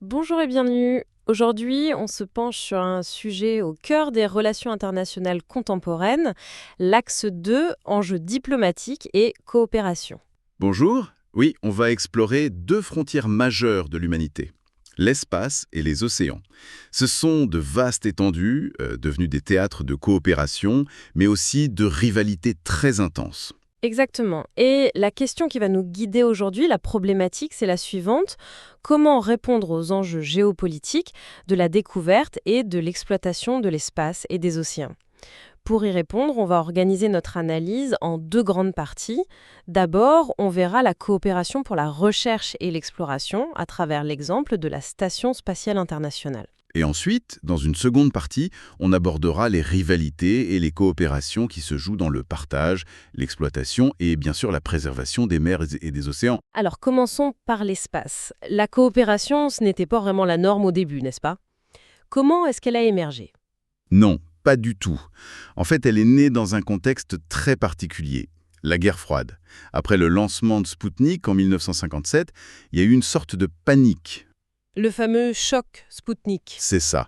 Bonjour et bienvenue. Aujourd'hui, on se penche sur un sujet au cœur des relations internationales contemporaines, l'axe 2, enjeux diplomatiques et coopération. Bonjour. Oui, on va explorer deux frontières majeures de l'humanité, l'espace et les océans. Ce sont de vastes étendues, devenues des théâtres de coopération, mais aussi de rivalités très intenses. Exactement. Et la question qui va nous guider aujourd'hui, la problématique, c'est la suivante. Comment répondre aux enjeux géopolitiques de la découverte et de l'exploitation de l'espace et des océans? Pour y répondre, on va organiser notre analyse en deux grandes parties. D'abord, on verra la coopération pour la recherche et l'exploration à travers l'exemple de la Station spatiale internationale. Et ensuite, dans une seconde partie, on abordera les rivalités et les coopérations qui se jouent dans le partage, l'exploitation et bien sûr la préservation des mers et des océans. Alors commençons par l'espace. La coopération, ce n'était pas vraiment la norme au début, n'est-ce pas? Comment est-ce qu'elle a émergé? Non, pas du tout. En fait, elle est née dans un contexte très particulier, la guerre froide. Après le lancement de Spoutnik en 1957, il y a eu une sorte de panique. Le fameux choc Spoutnik. C'est ça.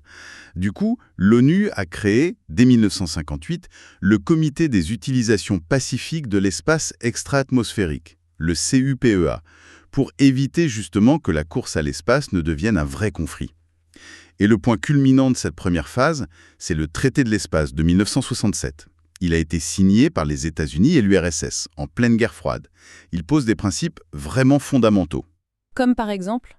Du coup, l'ONU a créé, dès 1958, le Comité des utilisations pacifiques de l'espace extra-atmosphérique, le CUPEA, pour éviter justement que la course à l'espace ne devienne un vrai conflit. Et le point culminant de cette première phase, c'est le traité de l'espace de 1967. Il a été signé par les États-Unis et l'URSS, en pleine guerre froide. Il pose des principes vraiment fondamentaux. Comme par exemple?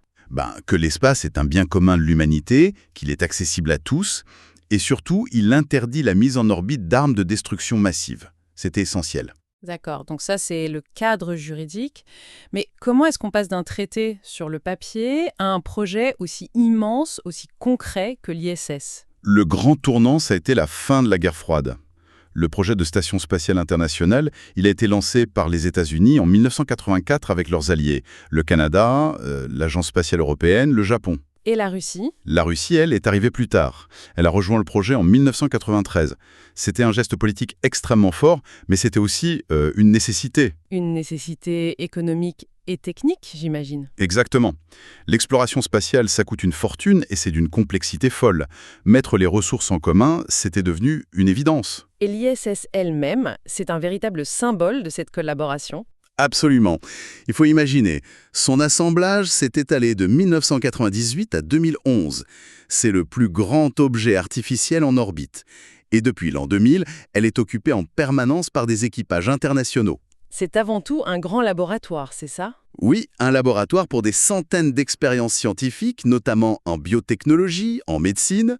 Que l'espace est un bien commun de l'humanité, qu'il est accessible à tous, et surtout, il interdit la mise en orbite d'armes de destruction massive. C'était essentiel. D'accord, donc ça c'est le cadre juridique. Mais comment est-ce qu'on passe d'un traité sur le papier à un projet aussi immense, aussi concret que l'ISS? Le grand tournant, ça a été la fin de la guerre froide. Le projet de Station spatiale internationale, il a été lancé par les États-Unis en 1984 avec leurs alliés, le Canada, l'Agence spatiale européenne, le Japon. Et la Russie? La Russie, elle, est arrivée plus tard. Elle a rejoint le projet en 1993. C'était un geste politique extrêmement fort, mais c'était aussi une nécessité. Une nécessité économique et technique, j'imagine. Exactement. L'exploration spatiale, ça coûte une fortune et c'est d'une complexité folle. Mettre les ressources en commun, c'était devenu une évidence. Et l'ISS elle-même, c'est un véritable symbole de cette collaboration. Absolument. Il faut imaginer, son assemblage s'est étalé de 1998 à 2011. C'est le plus grand objet artificiel en orbite. Et depuis l'an 2000, elle est occupée en permanence par des équipages internationaux. C'est avant tout un grand laboratoire, c'est ça? Oui, un laboratoire pour des centaines d'expériences scientifiques, notamment en biotechnologie, en médecine.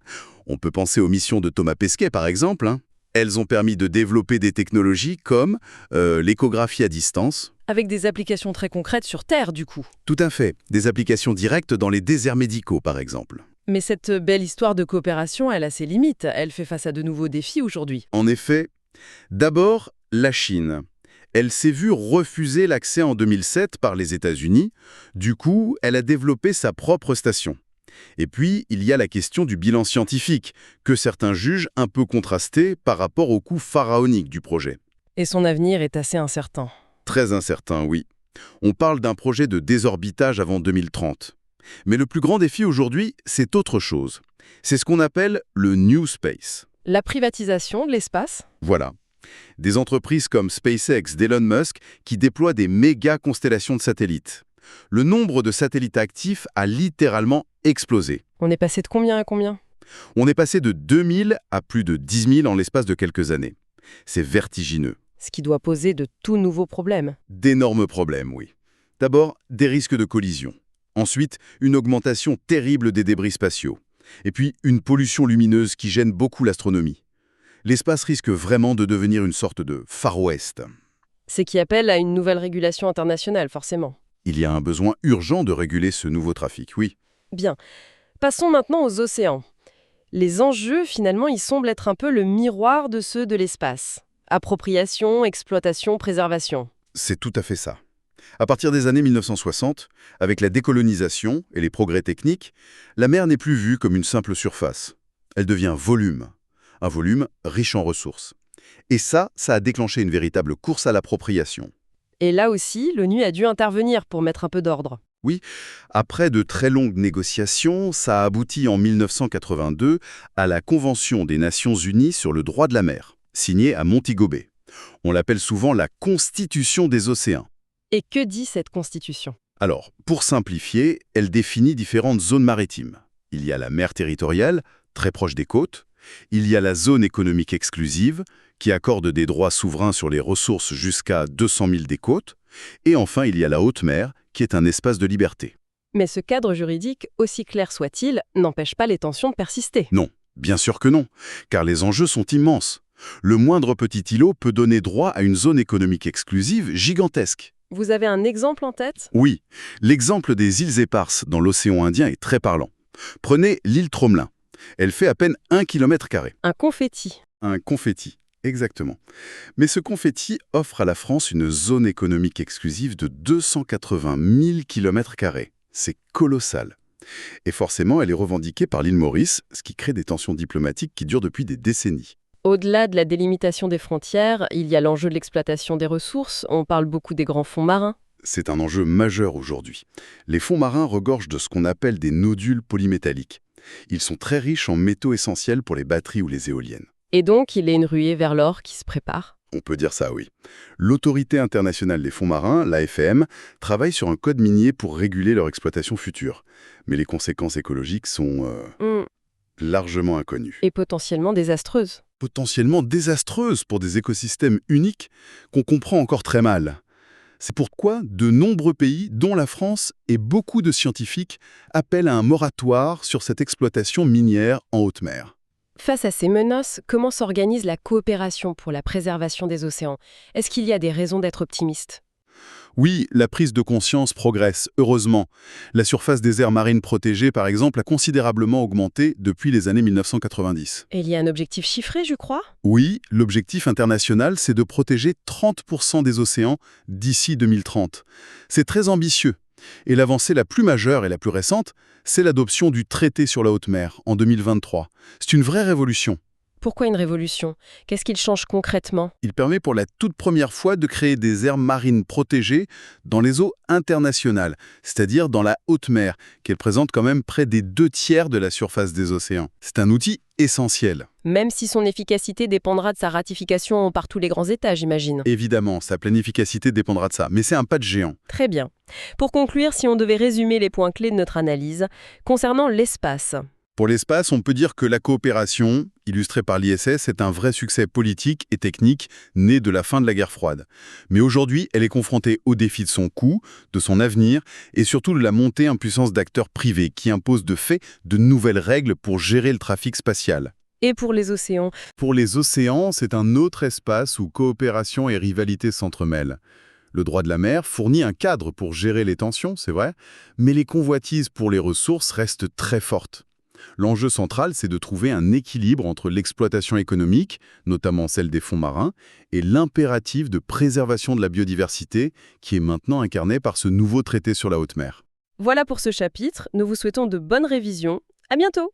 On peut penser aux missions de Thomas Pesquet, par exemple. Elles ont permis de développer des technologies comme l'échographie à distance. Avec des applications très concrètes sur Terre, du coup. Tout à fait. Des applications directes dans les déserts médicaux, par exemple. Mais cette belle histoire de coopération, elle a ses limites. Elle fait face à de nouveaux défis aujourd'hui. En effet, d'abord, la Chine. Elle s'est vue refuser l'accès en 2007 par les États-Unis. Du coup, elle a développé sa propre station. Et puis, il y a la question du bilan scientifique, que certains jugent un peu contrasté par rapport au coût pharaonique du projet. Et son avenir est assez incertain. Très incertain, oui. On parle d'un projet de désorbitage avant 2030. Mais le plus grand défi aujourd'hui, c'est autre chose. C'est ce qu'on appelle le New Space. La privatisation de l'espace? Voilà. Des entreprises comme SpaceX d'Elon Musk qui déploient des méga constellations de satellites. Le nombre de satellites actifs a littéralement explosé. On est passé de combien à combien? On est passé de 2000 à plus de 10 000 en l'espace de quelques années. C'est vertigineux. Ce qui doit poser de tout nouveaux problèmes. D'énormes problèmes, oui. D'abord, des risques de collision. Ensuite, une augmentation terrible des débris spatiaux. Et puis, une pollution lumineuse qui gêne beaucoup l'astronomie. L'espace risque vraiment de devenir une sorte de Far West. C'est qui appelle à une nouvelle régulation internationale, forcément. Il y a un besoin urgent de réguler ce nouveau trafic, oui. Bien. Passons maintenant aux océans. Les enjeux, finalement, ils semblent être un peu le miroir de ceux de l'espace. Appropriation, exploitation, préservation. C'est tout à fait ça. À partir des années 1960, avec la décolonisation et les progrès techniques, la mer n'est plus vue comme une simple surface. Elle devient volume. Un volume riche en ressources. Et ça a déclenché une véritable course à l'appropriation. Et là aussi, l'ONU a dû intervenir pour mettre un peu d'ordre. Oui, après de très longues négociations, ça a abouti en 1982 à la Convention des Nations Unies sur le droit de la mer, signée à Montego Bay. On l'appelle souvent la Constitution des océans. Et que dit cette constitution? Alors, pour simplifier, elle définit différentes zones maritimes. Il y a la mer territoriale, très proche des côtes. Il y a la zone économique exclusive, qui accorde des droits souverains sur les ressources jusqu'à 200 000 des côtes. Et enfin, il y a la haute mer, qui est un espace de liberté. Mais ce cadre juridique, aussi clair soit-il, n'empêche pas les tensions de persister. Non, bien sûr que non, car les enjeux sont immenses. Le moindre petit îlot peut donner droit à une zone économique exclusive gigantesque. Vous avez un exemple en tête? Oui, l'exemple des îles éparses dans l'océan Indien est très parlant. Prenez l'île Tromelin. Elle fait à peine 1 km². Un confetti. Un confetti, exactement. Mais ce confetti offre à la France une zone économique exclusive de 280 000 km². C'est colossal. Et forcément, elle est revendiquée par l'île Maurice, ce qui crée des tensions diplomatiques qui durent depuis des décennies. Au-delà de la délimitation des frontières, il y a l'enjeu de l'exploitation des ressources. On parle beaucoup des grands fonds marins. C'est un enjeu majeur aujourd'hui. Les fonds marins regorgent de ce qu'on appelle des nodules polymétalliques. Ils sont très riches en métaux essentiels pour les batteries ou les éoliennes. Et donc, il est une ruée vers l'or qui se prépare. On peut dire ça, oui. L'Autorité internationale des fonds marins, l'AFM, travaille sur un code minier pour réguler leur exploitation future. Mais les conséquences écologiques sont largement inconnues. Et potentiellement désastreuse. Potentiellement désastreuses pour des écosystèmes uniques qu'on comprend encore très mal. C'est pourquoi de nombreux pays, dont la France et beaucoup de scientifiques, appellent à un moratoire sur cette exploitation minière en haute mer. Face à ces menaces, comment s'organise la coopération pour la préservation des océans? Est-ce qu'il y a des raisons d'être optimiste? Oui, la prise de conscience progresse, heureusement. La surface des aires marines protégées, par exemple, a considérablement augmenté depuis les années 1990. Et il y a un objectif chiffré, je crois? Oui, l'objectif international, c'est de protéger 30% des océans d'ici 2030. C'est très ambitieux. Et l'avancée la plus majeure et la plus récente, c'est l'adoption du traité sur la haute mer en 2023. C'est une vraie révolution. Pourquoi une révolution? Qu'est-ce qu'il change concrètement? Il permet pour la toute première fois de créer des aires marines protégées dans les eaux internationales, c'est-à-dire dans la haute mer, qu'elle présente quand même près des 2/3 de la surface des océans. C'est un outil essentiel. Même si son efficacité dépendra de sa ratification par tous les grands États, j'imagine. Évidemment, sa pleine efficacité dépendra de ça, mais c'est un pas de géant. Très bien. Pour conclure, si on devait résumer les points clés de notre analyse, concernant l'espace. Pour l'espace, on peut dire que la coopération, illustrée par l'ISS, est un vrai succès politique et technique né de la fin de la guerre froide. Mais aujourd'hui, elle est confrontée aux défis de son coût, de son avenir et surtout de la montée en puissance d'acteurs privés qui imposent de fait de nouvelles règles pour gérer le trafic spatial. Et pour les océans? Pour les océans, c'est un autre espace où coopération et rivalité s'entremêlent. Le droit de la mer fournit un cadre pour gérer les tensions, c'est vrai, mais les convoitises pour les ressources restent très fortes. L'enjeu central, c'est de trouver un équilibre entre l'exploitation économique, notamment celle des fonds marins, et l'impératif de préservation de la biodiversité qui est maintenant incarné par ce nouveau traité sur la haute mer. Voilà pour ce chapitre. Nous vous souhaitons de bonnes révisions. À bientôt!